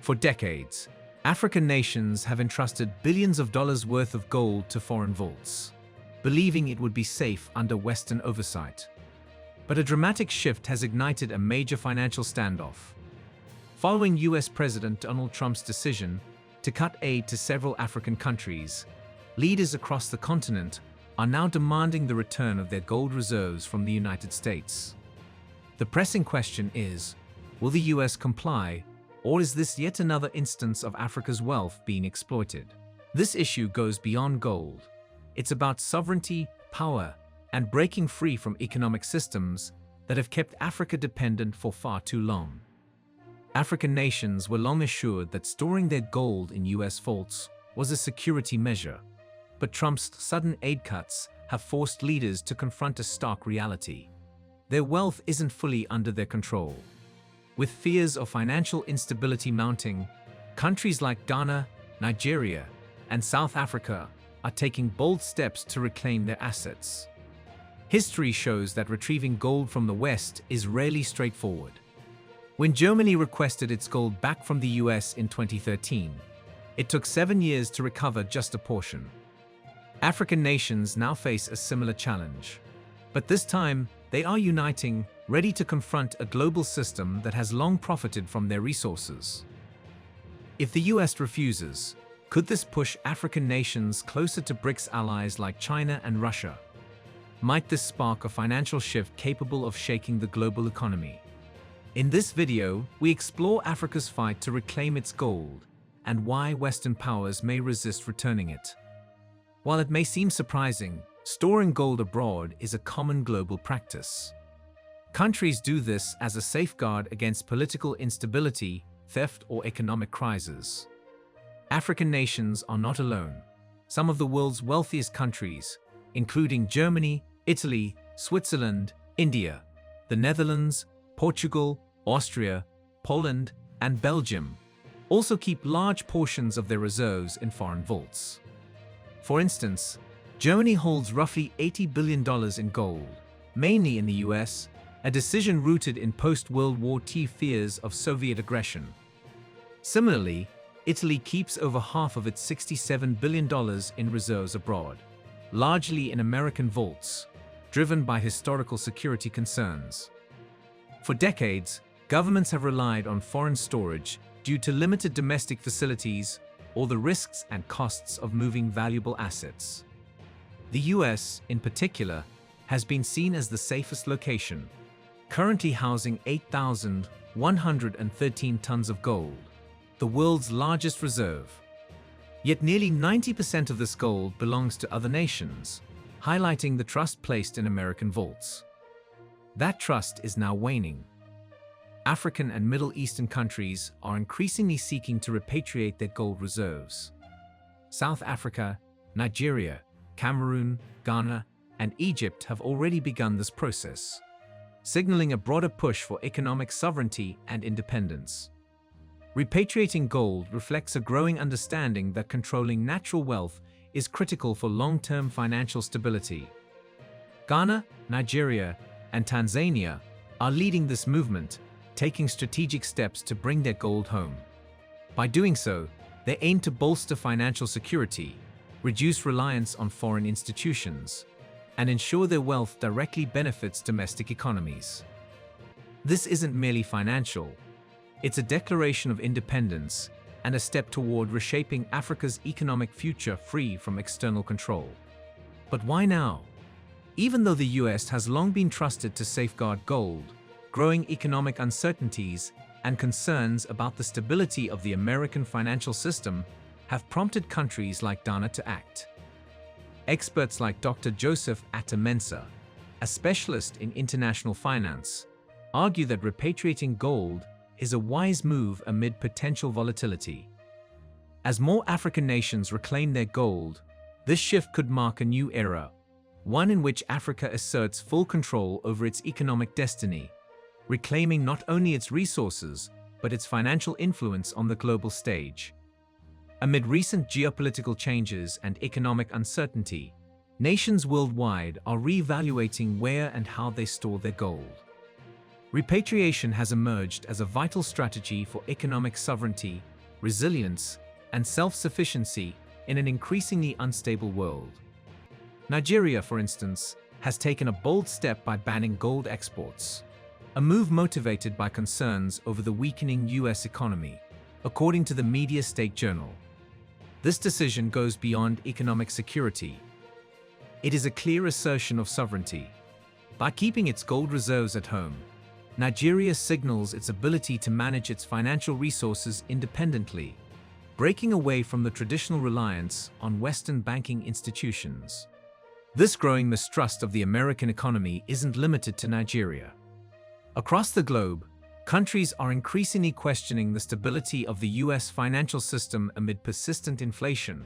For decades, African nations have entrusted billions of dollars worth of gold to foreign vaults, believing it would be safe under Western oversight. But a dramatic shift has ignited a major financial standoff. Following US President Donald Trump's decision to cut aid to several African countries, leaders across the continent are now demanding the return of their gold reserves from the United States. The pressing question is, will the US comply, or is this yet another instance of Africa's wealth being exploited? This issue goes beyond gold. It's about sovereignty, power, and breaking free from economic systems that have kept Africa dependent for far too long. African nations were long assured that storing their gold in US vaults was a security measure, but Trump's sudden aid cuts have forced leaders to confront a stark reality. Their wealth isn't fully under their control. With fears of financial instability mounting, countries like Ghana, Nigeria, and South Africa are taking bold steps to reclaim their assets. History shows that retrieving gold from the West is rarely straightforward. When Germany requested its gold back from the US in 2013, it took 7 years to recover just a portion. African nations now face a similar challenge. But this time, they are uniting, ready to confront a global system that has long profited from their resources. If the US refuses, could this push African nations closer to BRICS allies like China and Russia? Might this spark a financial shift capable of shaking the global economy? In this video, we explore Africa's fight to reclaim its gold and why Western powers may resist returning it. While it may seem surprising, storing gold abroad is a common global practice. Countries do this as a safeguard against political instability, theft, or economic crises. African nations are not alone. Some of the world's wealthiest countries, including Germany, Italy, Switzerland, India, the Netherlands, Portugal, Austria, Poland, and Belgium, also keep large portions of their reserves in foreign vaults. For instance, Germany holds roughly $80 billion in gold, mainly in the US, a decision rooted in post-World War II fears of Soviet aggression. Similarly, Italy keeps over half of its $67 billion in reserves abroad, largely in American vaults, driven by historical security concerns. For decades, governments have relied on foreign storage due to limited domestic facilities or the risks and costs of moving valuable assets. The US, in particular, has been seen as the safest location, currently housing 8,113 tons of gold, the world's largest reserve. Yet nearly 90% of this gold belongs to other nations, highlighting the trust placed in American vaults. That trust is now waning. African and Middle Eastern countries are increasingly seeking to repatriate their gold reserves. South Africa, Nigeria, Cameroon, Ghana, and Egypt have already begun this process, signaling a broader push for economic sovereignty and independence. Repatriating gold reflects a growing understanding that controlling natural wealth is critical for long-term financial stability. Ghana, Nigeria, and Tanzania are leading this movement, taking strategic steps to bring their gold home. By doing so, they aim to bolster financial security, reduce reliance on foreign institutions, and ensure their wealth directly benefits domestic economies. This isn't merely financial. It's a declaration of independence and a step toward reshaping Africa's economic future free from external control. But why now? Even though the US has long been trusted to safeguard gold, growing economic uncertainties and concerns about the stability of the American financial system have prompted countries like Ghana to act. Experts like Dr. Joseph Atta-Mensah, a specialist in international finance, argue that repatriating gold is a wise move amid potential volatility. As more African nations reclaim their gold, this shift could mark a new era, one in which Africa asserts full control over its economic destiny, reclaiming not only its resources, but its financial influence on the global stage. Amid recent geopolitical changes and economic uncertainty, nations worldwide are reevaluating where and how they store their gold. Repatriation has emerged as a vital strategy for economic sovereignty resilience, and self-sufficiency in an increasingly unstable world. Nigeria, for instance, has taken a bold step by banning gold exports, a move motivated by concerns over the weakening US economy, according to the Media State Journal. This decision goes beyond economic security. It is a clear assertion of sovereignty. By keeping its gold reserves at home, Nigeria signals its ability to manage its financial resources independently, breaking away from the traditional reliance on Western banking institutions. This growing mistrust of the American economy isn't limited to Nigeria. Across the globe, countries are increasingly questioning the stability of the US financial system amid persistent inflation,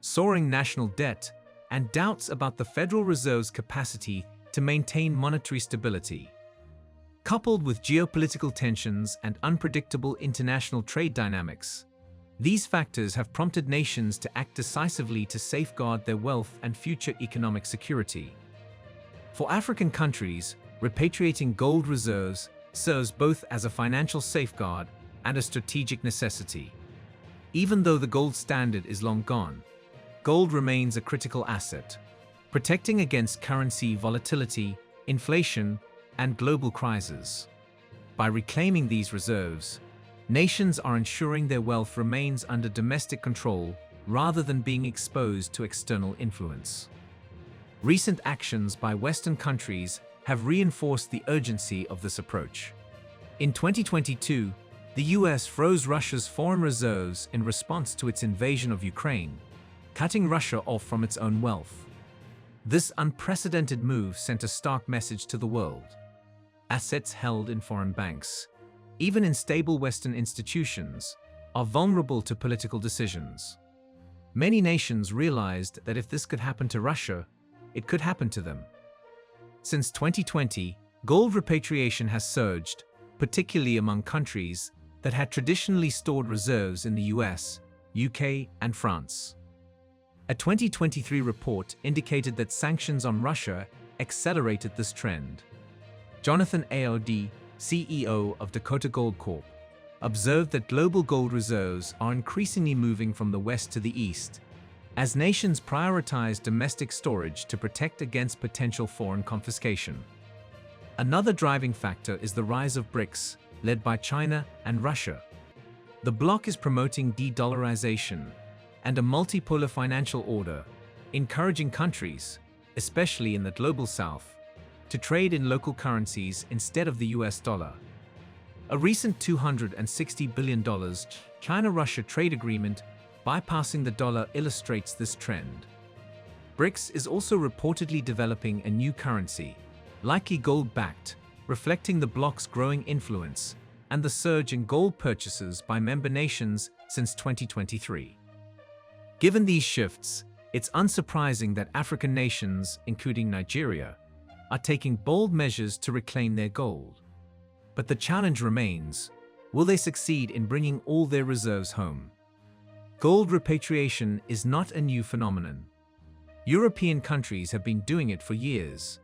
soaring national debt, and doubts about the Federal Reserve's capacity to maintain monetary stability. Coupled with geopolitical tensions and unpredictable international trade dynamics, these factors have prompted nations to act decisively to safeguard their wealth and future economic security. For African countries, repatriating gold reserves serves both as a financial safeguard and a strategic necessity. Even though the gold standard is long gone, gold remains a critical asset, protecting against currency volatility, inflation, and global crises. By reclaiming these reserves, nations are ensuring their wealth remains under domestic control rather than being exposed to external influence. Recent actions by Western countries have reinforced the urgency of this approach. In 2022, the US froze Russia's foreign reserves in response to its invasion of Ukraine, cutting Russia off from its own wealth. This unprecedented move sent a stark message to the world. Assets held in foreign banks, even in stable Western institutions, are vulnerable to political decisions. Many nations realized that if this could happen to Russia, it could happen to them. Since 2020, gold repatriation has surged, particularly among countries that had traditionally stored reserves in the US, UK, and France. A 2023 report indicated that sanctions on Russia accelerated this trend. Jonathan Aod, CEO of Dakota Gold Corp., observed that global gold reserves are increasingly moving from the west to the east, as nations prioritize domestic storage to protect against potential foreign confiscation. Another driving factor is the rise of BRICS, led by China and Russia. The bloc is promoting de-dollarization and a multipolar financial order, encouraging countries, especially in the global south, to trade in local currencies instead of the US dollar. A recent $260 billion China-Russia trade agreement bypassing the dollar illustrates this trend. BRICS is also reportedly developing a new currency, likely gold-backed, reflecting the bloc's growing influence and the surge in gold purchases by member nations since 2023. Given these shifts, it's unsurprising that African nations, including Nigeria, are taking bold measures to reclaim their gold. But the challenge remains: will they succeed in bringing all their reserves home? Gold repatriation is not a new phenomenon. European countries have been doing it for years.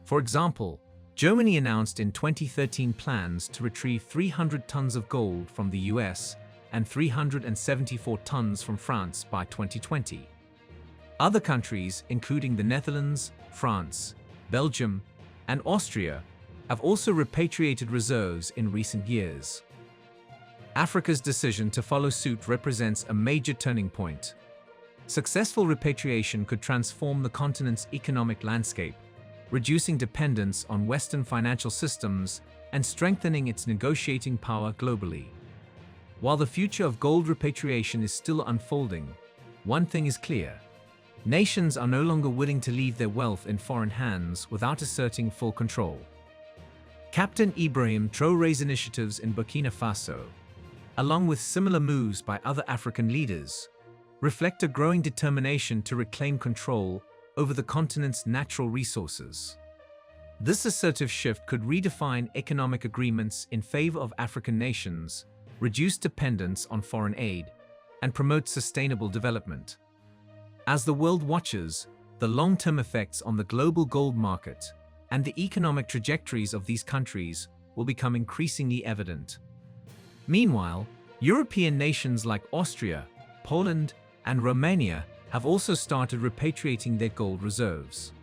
For example, Germany announced in 2013 plans to retrieve 300 tons of gold from the US and 374 tons from France by 2020. Other countries, including the Netherlands, France, Belgium, and Austria, have also repatriated reserves in recent years. Africa's decision to follow suit represents a major turning point. Successful repatriation could transform the continent's economic landscape, reducing dependence on Western financial systems and strengthening its negotiating power globally. While the future of gold repatriation is still unfolding, one thing is clear: nations are no longer willing to leave their wealth in foreign hands without asserting full control. Captain Ibrahim Traore's initiatives in Burkina Faso, along with similar moves by other African leaders, reflect a growing determination to reclaim control over the continent's natural resources. This assertive shift could redefine economic agreements in favor of African nations, reduce dependence on foreign aid, and promote sustainable development. As the world watches, the long-term effects on the global gold market and the economic trajectories of these countries will become increasingly evident. Meanwhile, European nations like Austria, Poland, and Romania have also started repatriating their gold reserves.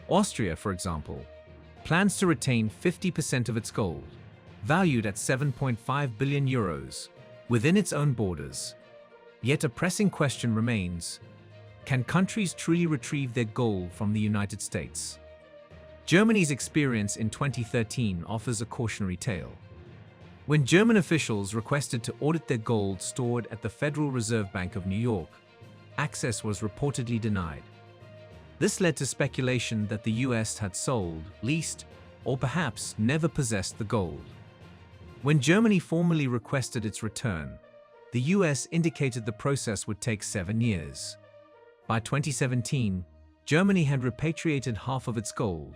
Austria, for example, plans to retain 50% of its gold, valued at 7.5 billion euros, within its own borders. Yet a pressing question remains: can countries truly retrieve their gold from the United States? Germany's experience in 2013 offers a cautionary tale. When German officials requested to audit their gold stored at the Federal Reserve Bank of New York, access was reportedly denied. This led to speculation that the US had sold, leased, or perhaps never possessed the gold. When Germany formally requested its return, the US indicated the process would take 7 years. By 2017, Germany had repatriated half of its gold,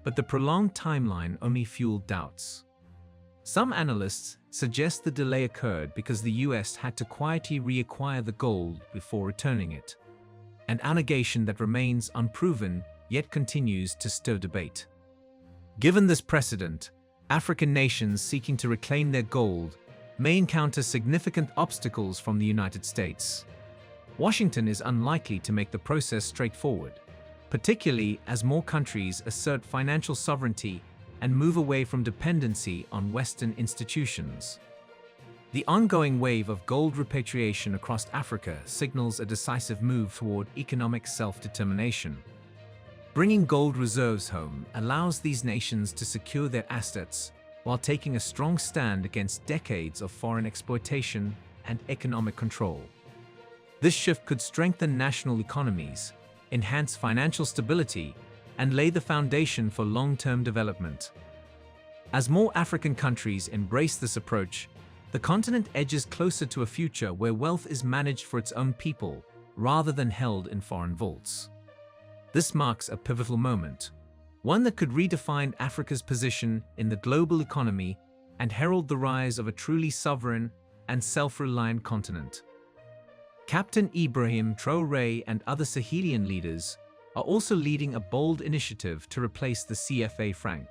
but the prolonged timeline only fueled doubts. Some analysts suggest the delay occurred because the US had to quietly reacquire the gold before returning it, an allegation that remains unproven yet continues to stir debate. Given this precedent, African nations seeking to reclaim their gold may encounter significant obstacles from the United States. Washington is unlikely to make the process straightforward, particularly as more countries assert financial sovereignty and move away from dependency on Western institutions. The ongoing wave of gold repatriation across Africa signals a decisive move toward economic self-determination. Bringing gold reserves home allows these nations to secure their assets while taking a strong stand against decades of foreign exploitation and economic control. This shift could strengthen national economies, enhance financial stability, and lay the foundation for long-term development. As more African countries embrace this approach, the continent edges closer to a future where wealth is managed for its own people rather than held in foreign vaults. This marks a pivotal moment, one that could redefine Africa's position in the global economy and herald the rise of a truly sovereign and self-reliant continent. Captain Ibrahim Traore and other Sahelian leaders are also leading a bold initiative to replace the CFA franc,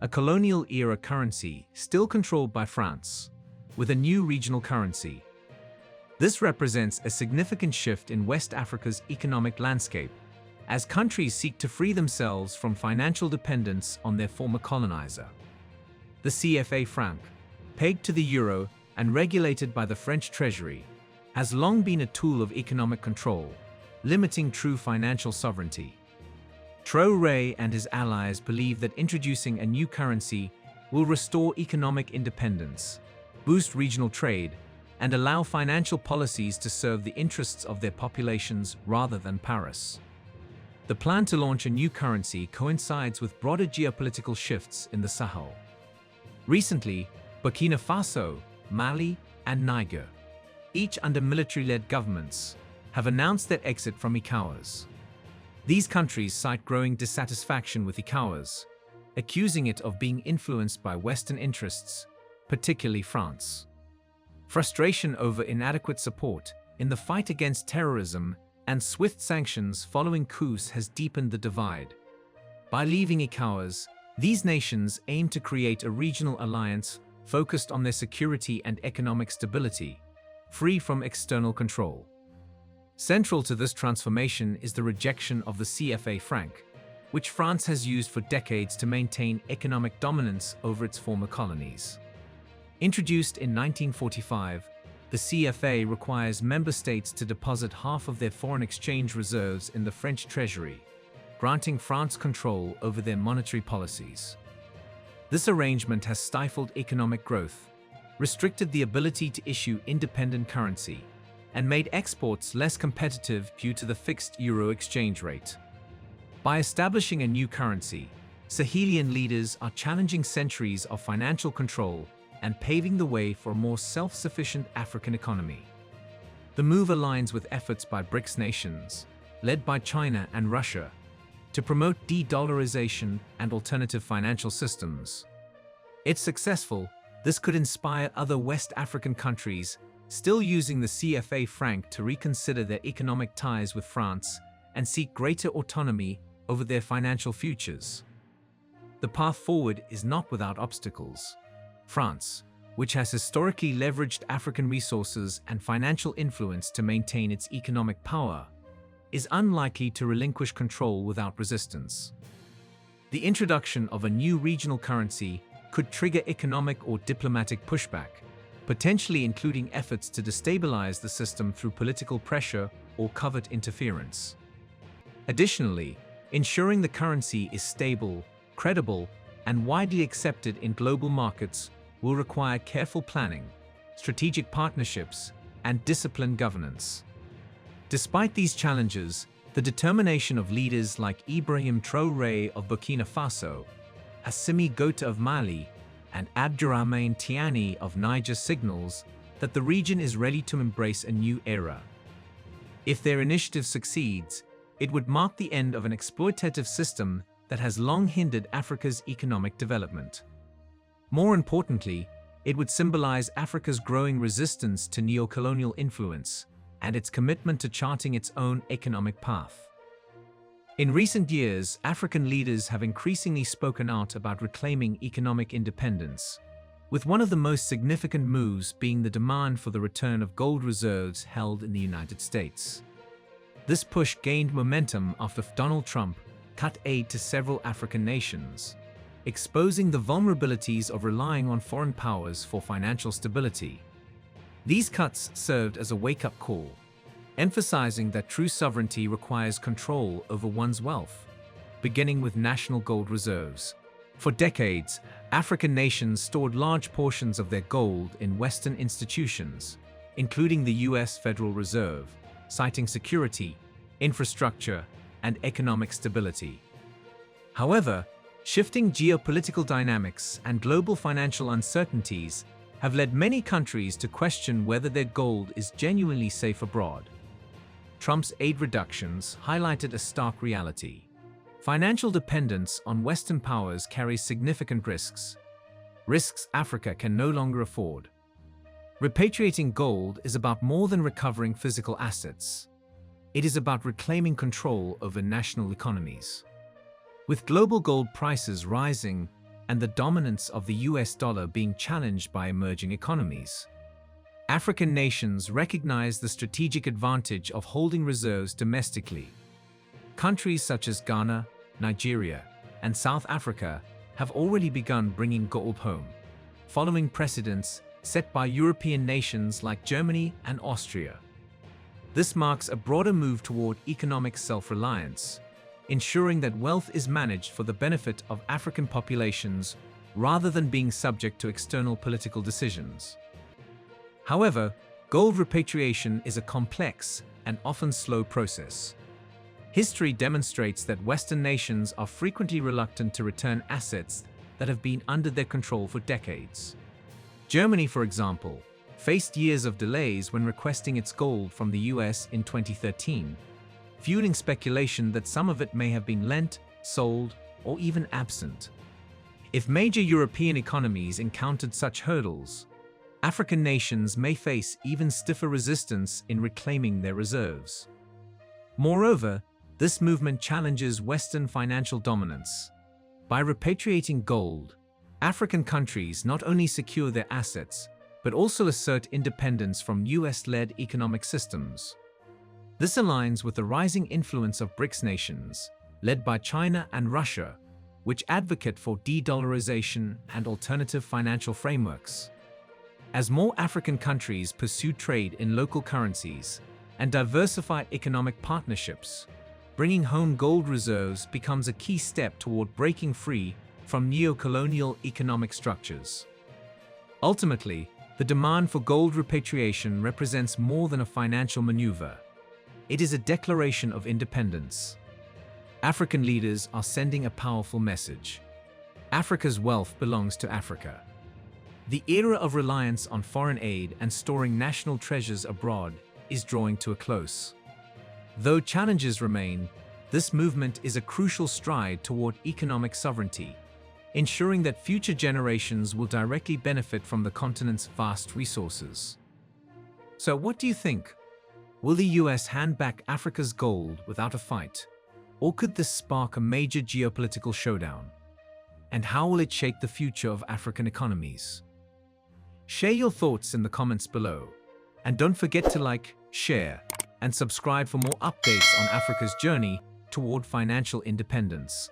a colonial-era currency still controlled by France, with a new regional currency. This represents a significant shift in West Africa's economic landscape, as countries seek to free themselves from financial dependence on their former colonizer. The CFA franc, pegged to the euro and regulated by the French Treasury, has long been a tool of economic control, limiting true financial sovereignty. Traore and his allies believe that introducing a new currency will restore economic independence, boost regional trade, and allow financial policies to serve the interests of their populations rather than Paris. The plan to launch a new currency coincides with broader geopolitical shifts in the Sahel. Recently, Burkina Faso, Mali, and Niger, each under military-led governments, have announced their exit from ECOWAS. These countries cite growing dissatisfaction with ECOWAS, accusing it of being influenced by Western interests, particularly France. Frustration over inadequate support in the fight against terrorism and swift sanctions following coups has deepened the divide. By leaving ECOWAS, these nations aim to create a regional alliance focused on their security and economic stability, free from external control. Central to this transformation is the rejection of the CFA franc, which France has used for decades to maintain economic dominance over its former colonies. Introduced in 1945, the CFA requires member states to deposit half of their foreign exchange reserves in the French Treasury, granting France control over their monetary policies. This arrangement has stifled economic growth, restricted the ability to issue independent currency, and made exports less competitive due to the fixed euro exchange rate. By establishing a new currency, Sahelian leaders are challenging centuries of financial control and paving the way for a more self-sufficient African economy. The move aligns with efforts by BRICS nations, led by China and Russia, to promote de-dollarization and alternative financial systems. If successful, this could inspire other West African countries still using the CFA franc to reconsider their economic ties with France and seek greater autonomy over their financial futures. The path forward is not without obstacles. France, which has historically leveraged African resources and financial influence to maintain its economic power, is unlikely to relinquish control without resistance. The introduction of a new regional currency could trigger economic or diplomatic pushback, potentially including efforts to destabilize the system through political pressure or covert interference. Additionally, ensuring the currency is stable, credible, and widely accepted in global markets will require careful planning, strategic partnerships, and disciplined governance. Despite these challenges, the determination of leaders like Ibrahim Traore of Burkina Faso, Assimi Goïta of Mali, and Abdourahmane Tiani of Niger signals that the region is ready to embrace a new era. If their initiative succeeds, it would mark the end of an exploitative system that has long hindered Africa's economic development. More importantly, it would symbolize Africa's growing resistance to neocolonial influence and its commitment to charting its own economic path. In recent years, African leaders have increasingly spoken out about reclaiming economic independence, with one of the most significant moves being the demand for the return of gold reserves held in the United States. This push gained momentum after Donald Trump cut aid to several African nations, exposing the vulnerabilities of relying on foreign powers for financial stability. These cuts served as a wake-up call, emphasizing that true sovereignty requires control over one's wealth, beginning with national gold reserves. For decades, African nations stored large portions of their gold in Western institutions, including the US Federal Reserve, citing security, infrastructure, and economic stability. However, shifting geopolitical dynamics and global financial uncertainties have led many countries to question whether their gold is genuinely safe abroad. Trump's aid reductions highlighted a stark reality. Financial dependence on Western powers carries significant risks Africa can no longer afford. Repatriating gold is about more than recovering physical assets. It is about reclaiming control over national economies. With global gold prices rising and the dominance of the US dollar being challenged by emerging economies, African nations recognize the strategic advantage of holding reserves domestically. Countries such as Ghana, Nigeria, and South Africa have already begun bringing gold home, following precedents set by European nations like Germany and Austria. This marks a broader move toward economic self-reliance, ensuring that wealth is managed for the benefit of African populations rather than being subject to external political decisions. However, gold repatriation is a complex and often slow process. History demonstrates that Western nations are frequently reluctant to return assets that have been under their control for decades. Germany, for example, faced years of delays when requesting its gold from the US in 2013, fueling speculation that some of it may have been lent, sold, or even absent. If major European economies encountered such hurdles, African nations may face even stiffer resistance in reclaiming their reserves. Moreover, this movement challenges Western financial dominance. By repatriating gold, African countries not only secure their assets, but also assert independence from US-led economic systems. This aligns with the rising influence of BRICS nations, led by China and Russia, which advocate for de-dollarization and alternative financial frameworks. As more African countries pursue trade in local currencies and diversify economic partnerships, bringing home gold reserves becomes a key step toward breaking free from neo-colonial economic structures. Ultimately, the demand for gold repatriation represents more than a financial maneuver. It is a declaration of independence. African leaders are sending a powerful message. Africa's wealth belongs to Africa. The era of reliance on foreign aid and storing national treasures abroad is drawing to a close. Though challenges remain, this movement is a crucial stride toward economic sovereignty, ensuring that future generations will directly benefit from the continent's vast resources. So what do you think? Will the US hand back Africa's gold without a fight? Or could this spark a major geopolitical showdown? And how will it shape the future of African economies? Share your thoughts in the comments below. And don't forget to like, share, and subscribe for more updates on Africa's journey toward financial independence.